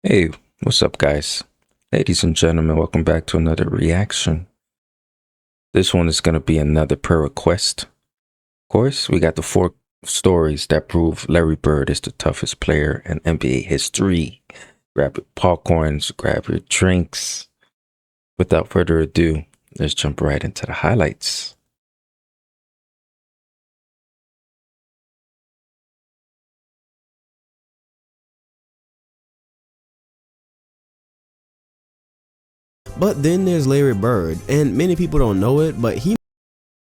Hey, what's up, guys? Ladies and gentlemen, welcome back to another reaction. This one is going to be another per request. Of course, we got the 4 stories that prove Larry Bird is the toughest player in NBA history. Grab your popcorns, grab your drinks. Without further ado, let's jump right into the highlights. But then there's Larry Bird, and many people don't know it, but we've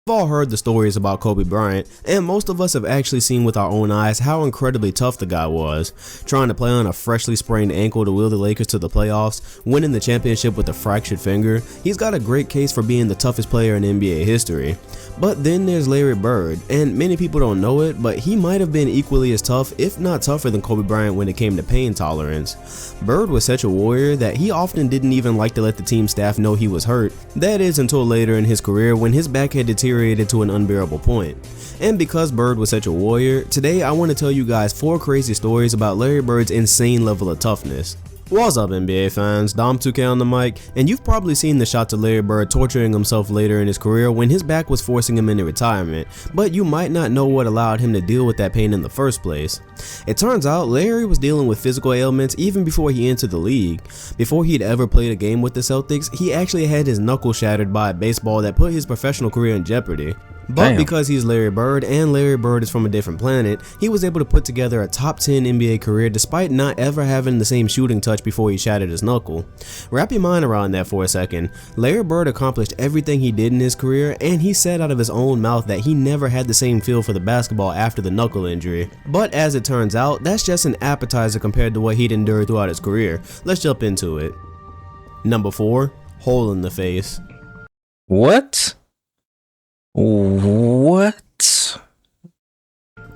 all heard the stories about Kobe Bryant, and most of us have actually seen with our own eyes how incredibly tough the guy was. Trying to play on a freshly sprained ankle to wheel the Lakers to the playoffs, winning the championship with a fractured finger, he's got a great case for being the toughest player in NBA history. But then there's Larry Bird, and many people don't know it, but he might have been equally as tough, if not tougher than Kobe Bryant when it came to pain tolerance. Bird was such a warrior that he often didn't even like to let the team staff know he was hurt. That is until later in his career when his back had deteriorated to an unbearable point. And because Bird was such a warrior, today I want to tell you guys 4 crazy stories about Larry Bird's insane level of toughness. What's up, NBA fans? Dom2K on the mic, and you've probably seen the shots of Larry Bird torturing himself later in his career when his back was forcing him into retirement, but you might not know what allowed him to deal with that pain in the first place. It turns out Larry was dealing with physical ailments even before he entered the league. Before he'd ever played a game with the Celtics, he actually had his knuckle shattered by a baseball that put his professional career in jeopardy. But because he's Larry Bird and Larry Bird is from a different planet, he was able to put together a top 10 NBA career despite not ever having the same shooting touch before he shattered his knuckle. Wrap your mind around that for a second. Larry Bird accomplished everything he did in his career, and he said out of his own mouth that he never had the same feel for the basketball after the knuckle injury. But as it turns out, that's just an appetizer compared to what he'd endured throughout his career. Let's jump into it. Number 4, hole in the face. What?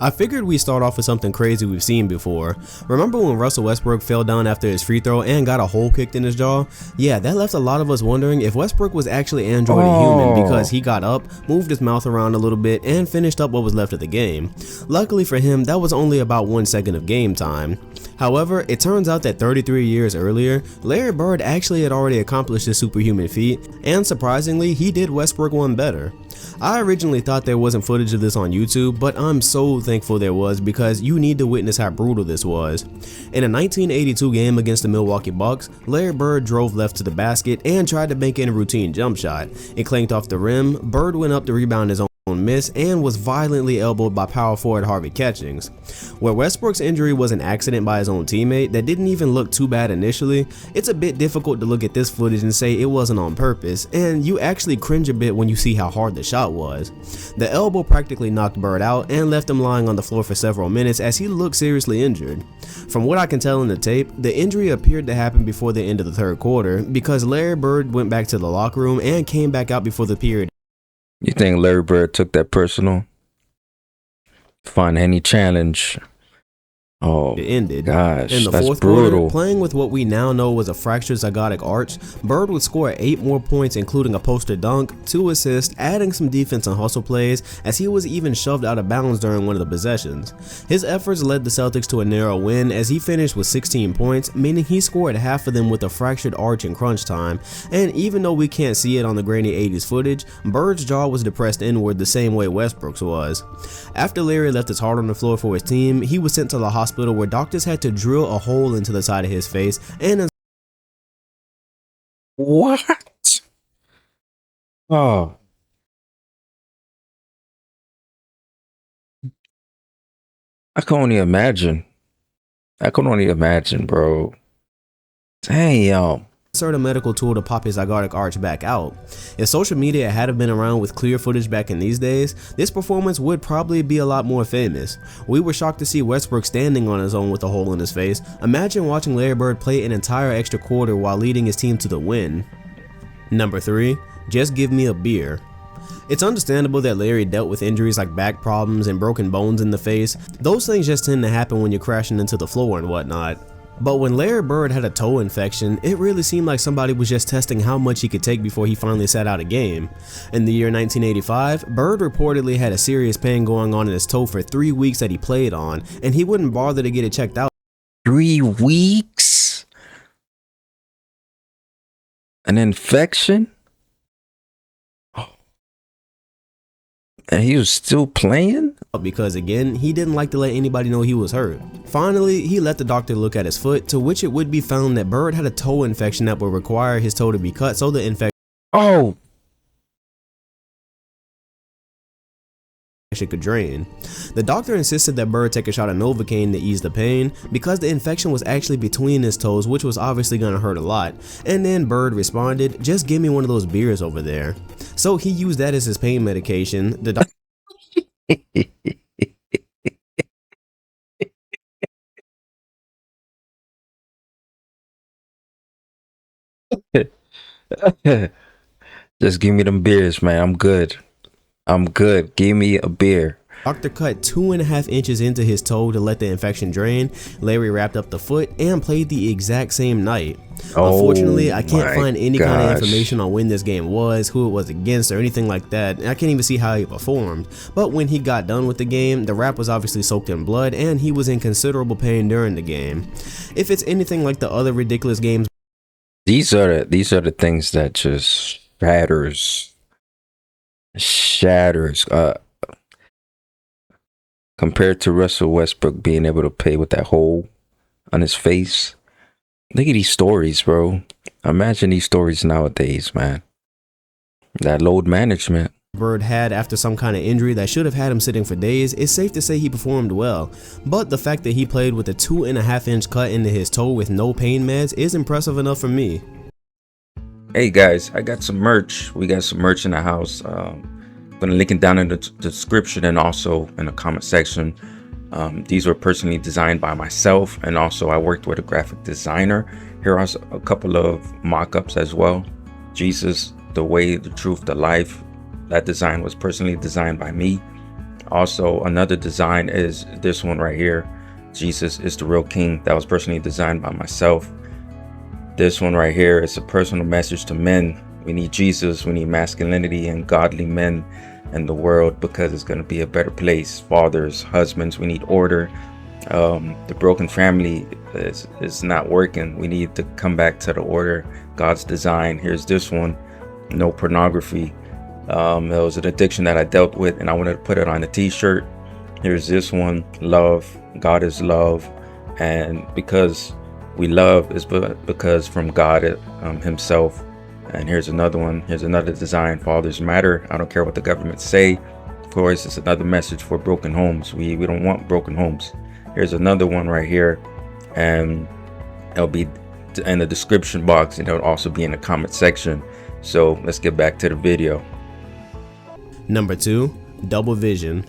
I figured we'd start off with something crazy we've seen before. Remember when Russell Westbrook fell down after his free throw and got a hole kicked in his jaw? Yeah, that left a lot of us wondering if Westbrook was actually android human because he got up, moved his mouth around a little bit, and finished up what was left of the game. Luckily for him, that was only about 1 second of game time. However, it turns out that 33 years earlier, Larry Bird actually had already accomplished this superhuman feat, and surprisingly, he did Westbrook one better. I originally thought there wasn't footage of this on YouTube, but I'm so thankful there was because you need to witness how brutal this was. In a 1982 game against the Milwaukee Bucks, Larry Bird drove left to the basket and tried to bank in a routine jump shot. It clanked off the rim, Bird went up to rebound his own miss and was violently elbowed by power forward Harvey Catchings. Where Westbrook's injury was an accident by his own teammate that didn't even look too bad initially, it's a bit difficult to look at this footage and say it wasn't on purpose, and you actually cringe a bit when you see how hard the shot was. The elbow practically knocked Bird out and left him lying on the floor for several minutes as he looked seriously injured. From what I can tell in the tape, the injury appeared to happen before the end of the third quarter because Larry Bird went back to the locker room and came back out before the period. You think Larry Bird took that personal? Find any challenge. Oh, it ended. Gosh, in the that's fourth brutal. quarter, playing with what we now know was a fractured zygotic arch, Bird would score 8 more points, including a poster dunk, 2 assists, adding some defense and hustle plays, as he was even shoved out of bounds during one of the possessions. His efforts led the Celtics to a narrow win as he finished with 16 points, meaning he scored half of them with a fractured arch in crunch time, and even though we can't see it on the grainy 80s footage, Bird's jaw was depressed inward the same way Westbrook's was. After Larry left his heart on the floor for his team, he was sent to the hospital where doctors had to drill a hole into the side of his face and What? Oh. I can only imagine. Bro. Damn. insert a medical tool to pop his zygotic arch back out. If social media had been around with clear footage back in these days, this performance would probably be a lot more famous. We were shocked to see Westbrook standing on his own with a hole in his face. Imagine watching Larry Bird play an entire extra quarter while leading his team to the win. Number 3. Just give me a beer. It's understandable that Larry dealt with injuries like back problems and broken bones in the face. Those things just tend to happen when you're crashing into the floor and whatnot. But when Larry Bird had a toe infection, it really seemed like somebody was just testing how much he could take before he finally sat out a game. In the year 1985, Bird reportedly had a serious pain going on in his toe for 3 weeks that he played on, and he wouldn't bother to get it checked out. 3 weeks? An infection? And he was still playing? Because again, he didn't like to let anybody know he was hurt. Finally, he let the doctor look at his foot, to which it would be found that Bird had a toe infection that would require his toe to be cut so the infection Oh, could drain. The doctor insisted that Bird take a shot of Novocaine to ease the pain because the infection was actually between his toes, which was obviously going to hurt a lot. And then Bird responded, "Just give me one of those beers over there." So he used that as his pain medication. The just give me them beers, man. I'm good. I'm good. Give me a beer. doctor cut 2.5 inches into his toe to let the infection drain. Larry wrapped up the foot and played the exact same night. Unfortunately, I can't find any kind of information on when this game was, who it was against, or anything like that. I can't even see how he performed. But when he got done with the game, the wrap was obviously soaked in blood and he was in considerable pain during the game. If it's anything like the other ridiculous games, These are the things that just shatters. Compared to Russell Westbrook being able to play with that hole on his face. Look at these stories, bro. Imagine these stories nowadays, man. That load management. Bird had after some kind of injury that should have had him sitting for days, it's safe to say he performed well. But the fact that he played with a 2.5 inch cut into his toe with no pain meds is impressive enough for me. Hey guys, I got some merch. We got some merch in the house. I'm gonna link it down in the description and also in the comment section. These were personally designed by myself, and also I worked with a graphic designer. Here are a couple of mock-ups as well. Jesus, the way, the truth, the life. That design was personally designed by me. Also, another design is this one right here. Jesus is the real king. That was personally designed by myself. This one right here is a personal message to men. We need Jesus. We need masculinity and godly men in the world because it's going to be a better place. Fathers, husbands, we need order. The broken family is not working. We need to come back to the order God's design. Here's this one. No pornography. It was an addiction that I dealt with and I wanted to put it on a t-shirt. Here's this one. Love. God is love. And because we love is because from God himself. And here's another one. Here's another design. Fathers matter. I don't care what the government say. Of course, it's another message for broken homes. We don't want broken homes. Here's another one right here, and it'll be in the description box, and it'll also be in the comment section. So let's get back to the video. Number 2, double vision.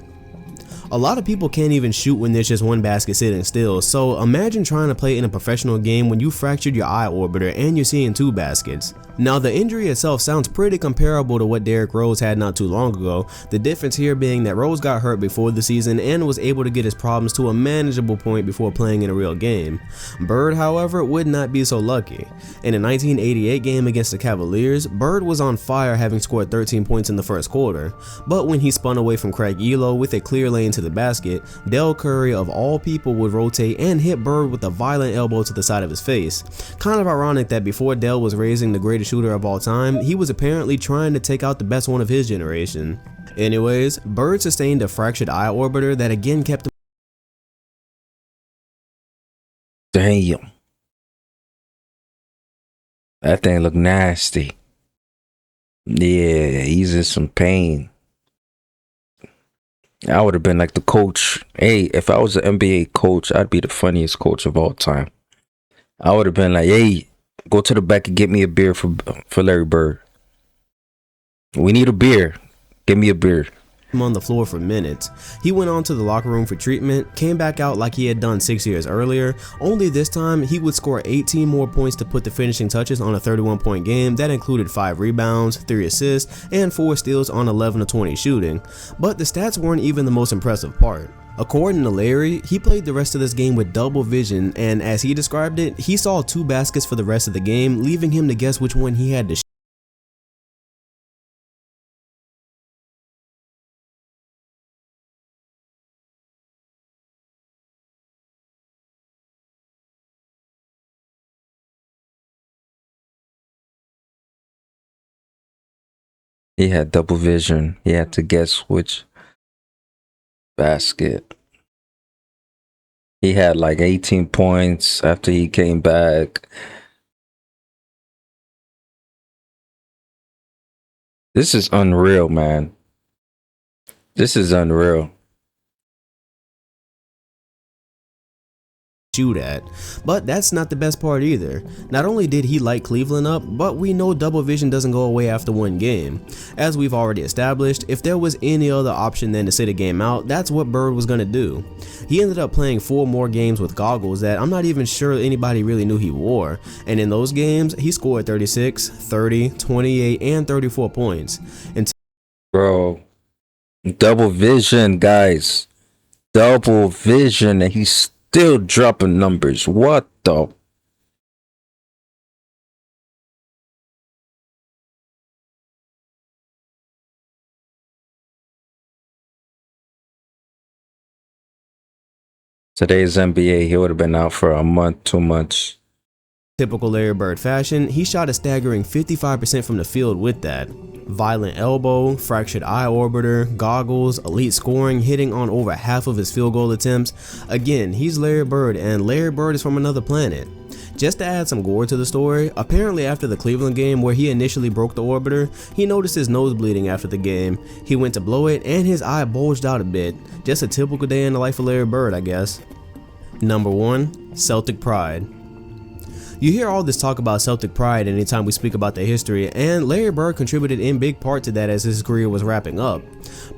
A lot of people can't even shoot when there's just one basket sitting still, so imagine trying to play in a professional game when you fractured your eye orbiter and you're seeing 2 baskets. Now the injury itself sounds pretty comparable to what Derrick Rose had not too long ago, the difference here being that Rose got hurt before the season and was able to get his problems to a manageable point before playing in a real game. Bird, however, would not be so lucky. In a 1988 game against the Cavaliers, Bird was on fire, having scored 13 points in the first quarter, but when he spun away from Craig Elo with a clear lane to the basket, Del Curry of all people would rotate and hit Bird with a violent elbow to the side of his face. Kind of ironic that before Del was raising the greatest shooter of all time, he was apparently trying to take out the best one of his generation. Anyways, Bird sustained a fractured eye orbiter that again kept him. Damn. That thing look nasty. Yeah, he's in some pain. I would have been like the coach. Hey, if I was an NBA coach, I'd be the funniest coach of all time. I would have been like, hey, go to the back and get me a beer for Larry Bird. We need a beer. Give me a beer. On the floor for minutes. He went on to the locker room for treatment, came back out like he had done 6 years earlier, only this time he would score 18 more points to put the finishing touches on a 31-point game that included 5 rebounds, 3 assists, and 4 steals on 11 of 20 shooting. But the stats weren't even the most impressive part. According to Larry, he played the rest of this game with double vision, and as he described it, he saw 2 baskets for the rest of the game, leaving him to guess which one he had to He had double vision. He had to guess which basket. He had like 18 points after he came back. This is unreal, man. This is unreal. Shoot at. But that's not the best part either. Not only did he light Cleveland up, but we know double vision doesn't go away after one game. As we've already established, if there was any other option than to sit a game out, that's what Bird was going to do. He ended up playing 4 more games with goggles that I'm not even sure anybody really knew he wore, and in those games, he scored 36, 30, 28, and 34 points. Bro, double vision, guys. Double vision, and he's still dropping numbers. What the? Today's NBA, he would have been out for a month, 2 months. Typical Larry Bird fashion, he shot a staggering 55% from the field with that. Violent elbow, fractured eye orbiter, goggles, elite scoring, hitting on over half of his field goal attempts. Again, he's Larry Bird, and Larry Bird is from another planet. Just to add some gore to the story, apparently after the Cleveland game where he initially broke the orbiter, he noticed his nose bleeding after the game. He went to blow it and his eye bulged out a bit. Just a typical day in the life of Larry Bird, I guess. Number 1. Celtic pride. You hear all this talk about Celtic pride anytime we speak about their history, and Larry Bird contributed in big part to that as his career was wrapping up.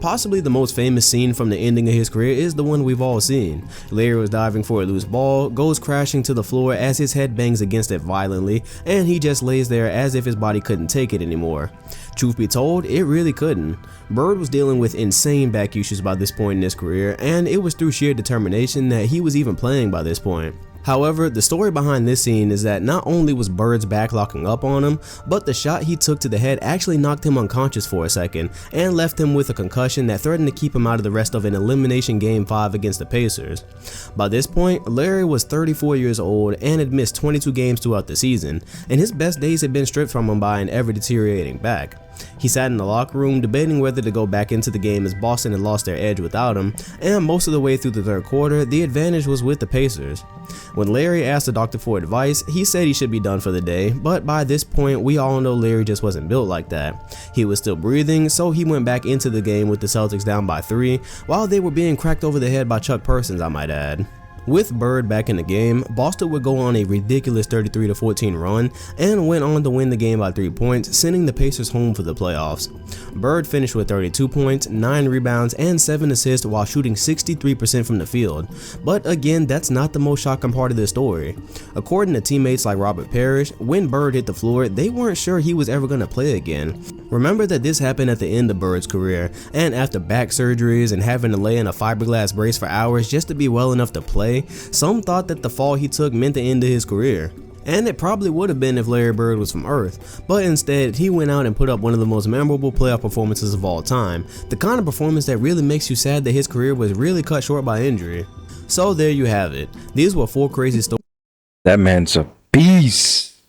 Possibly the most famous scene from the ending of his career is the one we've all seen. Larry was diving for a loose ball, goes crashing to the floor as his head bangs against it violently, and he just lays there as if his body couldn't take it anymore. Truth be told, it really couldn't. Bird was dealing with insane back issues by this point in his career, and it was through sheer determination that he was even playing by this point. However, the story behind this scene is that not only was Bird's back locking up on him, but the shot he took to the head actually knocked him unconscious for a second and left him with a concussion that threatened to keep him out of the rest of an elimination game 5 against the Pacers. By this point, Larry was 34 years old and had missed 22 games throughout the season, and his best days had been stripped from him by an ever deteriorating back. He sat in the locker room debating whether to go back into the game as Boston had lost their edge without him, and most of the way through the third quarter, the advantage was with the Pacers. When Larry asked the doctor for advice, he said he should be done for the day, but by this point, we all know Larry just wasn't built like that. He was still breathing, so he went back into the game with the Celtics down by 3, while they were being cracked over the head by Chuck Persons, I might add. With Bird back in the game, Boston would go on a ridiculous 33-14 run and went on to win the game by 3 points, sending the Pacers home for the playoffs. Bird finished with 32 points, 9 rebounds, and 7 assists while shooting 63% from the field. But again, that's not the most shocking part of this story. According to teammates like Robert Parrish, when Bird hit the floor, they weren't sure he was ever going to play again. Remember that this happened at the end of Bird's career, and after back surgeries and having to lay in a fiberglass brace for hours just to be well enough to play, some thought that the fall he took meant the end of his career. And it probably would have been if Larry Bird was from Earth, but instead he went out and put up one of the most memorable playoff performances of all time, the kind of performance that really makes you sad that his career was really cut short by injury. So there you have it. These were 4 crazy stories. That man's a beast.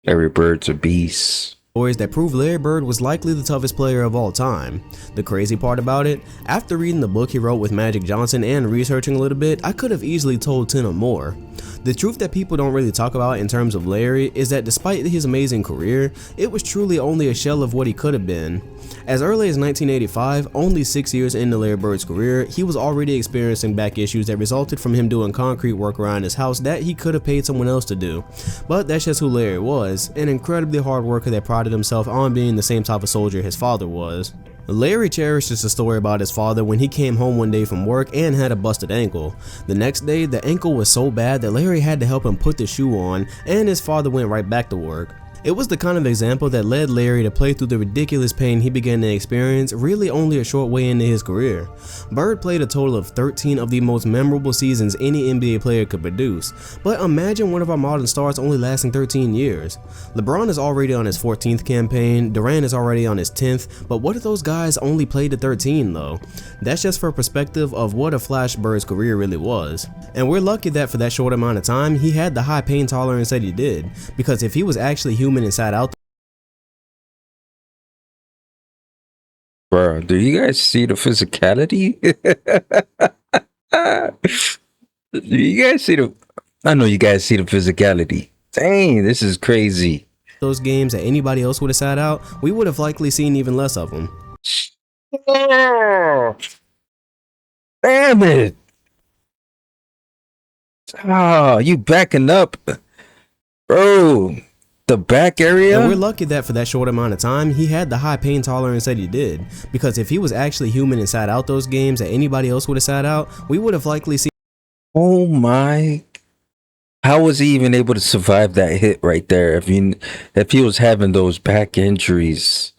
Larry Bird's a beast. That prove Larry Bird was likely the toughest player of all time. The crazy part about it, after reading the book he wrote with Magic Johnson and researching a little bit, I could have easily told 10 or more. The truth that people don't really talk about in terms of Larry is that despite his amazing career, it was truly only a shell of what he could have been. As early as 1985, only 6 years into Larry Bird's career, he was already experiencing back issues that resulted from him doing concrete work around his house that he could have paid someone else to do. But that's just who Larry was, an incredibly hard worker that prided himself on being the same type of soldier his father was. Larry cherishes a story about his father when he came home one day from work and had a busted ankle. The next day, the ankle was so bad that Larry had to help him put the shoe on, and his father went right back to work. It was the kind of example that led Larry to play through the ridiculous pain he began to experience really only a short way into his career. Bird played a total of 13 of the most memorable seasons any NBA player could produce, but imagine one of our modern stars only lasting 13 years. LeBron is already on his 14th campaign, Durant is already on his 10th, but what if those guys only played to 13 though? That's just for perspective of what a flash Bird's career really was. And we're lucky that for that short amount of time, he had the high pain tolerance that he did, because if he was actually human and sat out Bro, do you guys see the physicality? Do you guys see the? I know you guys see the physicality. Dang, this is crazy. those games that anybody else would have sat out, we would have likely seen even less of them. Oh, damn it. Oh, you backing up, bro. The back area. And we're lucky that for that short amount of time, he had the high pain tolerance that he did. Because if he was actually human and sat out those games that anybody else would have sat out, we would have likely seen. Oh my. How was he even able to survive that hit right there? If he was having those back injuries,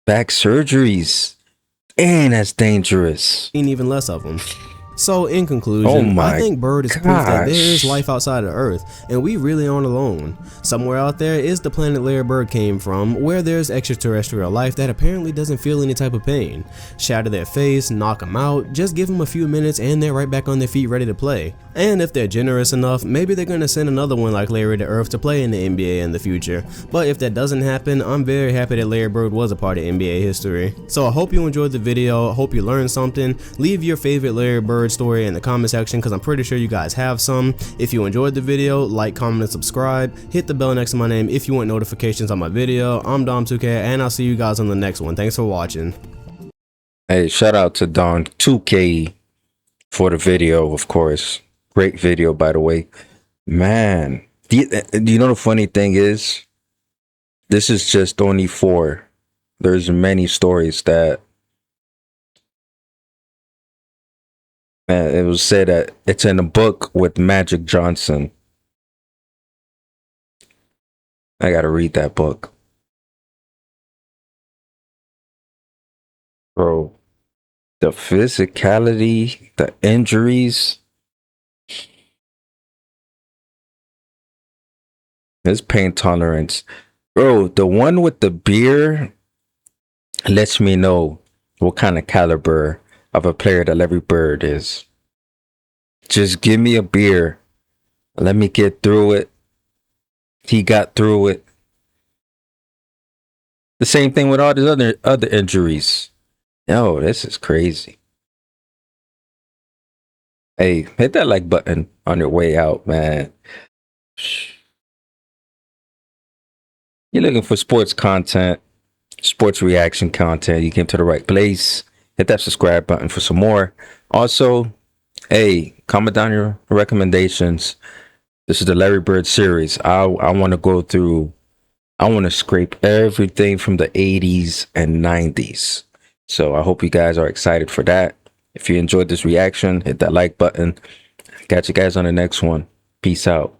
back surgeries, and that's dangerous. Even less of them. So in conclusion, I think Bird is proof that there is life outside of Earth, and we really aren't alone. Somewhere out there is the planet Larry Bird came from, where there's extraterrestrial life that apparently doesn't feel any type of pain. Shatter their face, knock them out, just give them a few minutes and they're right back on their feet ready to play. And if they're generous enough, maybe they're going to send another one like Larry to Earth to play in the NBA in the future. But if that doesn't happen, I'm very happy that Larry Bird was a part of NBA history. So I hope you enjoyed the video, I hope you learned something. Leave your favorite Larry Bird story in the comment section because I'm pretty sure you guys have some. If you enjoyed the video, like, comment, and subscribe. Hit the bell next to my name if you want notifications on my video. I'm Dom2K and I'll see you guys on the next one. Thanks for watching. Hey, shout out to Dom2K for the video, of course. Great video, by the way. Man, do you know the funny thing is? This is just only 4. There's many stories that it was said that it's in a book with Magic Johnson. I gotta read that book. Bro, the physicality, the injuries, his pain tolerance. Bro, the one with the beer lets me know what kind of caliber of a player that Larry Bird is. Just give me a beer. Let me get through it. He got through it. The same thing with all these other injuries. Yo, this is crazy. Hey, hit that like button on your way out, man. You're looking for sports content, sports reaction content. You came to the right place. Hit that subscribe button for some more. Also, hey, comment down your recommendations. This is the Larry Bird series. I want to go through, I want to scrape everything from the 80s and 90s. So I hope you guys are excited for that. If you enjoyed this reaction, hit that like button. Catch you guys on the next one. Peace out.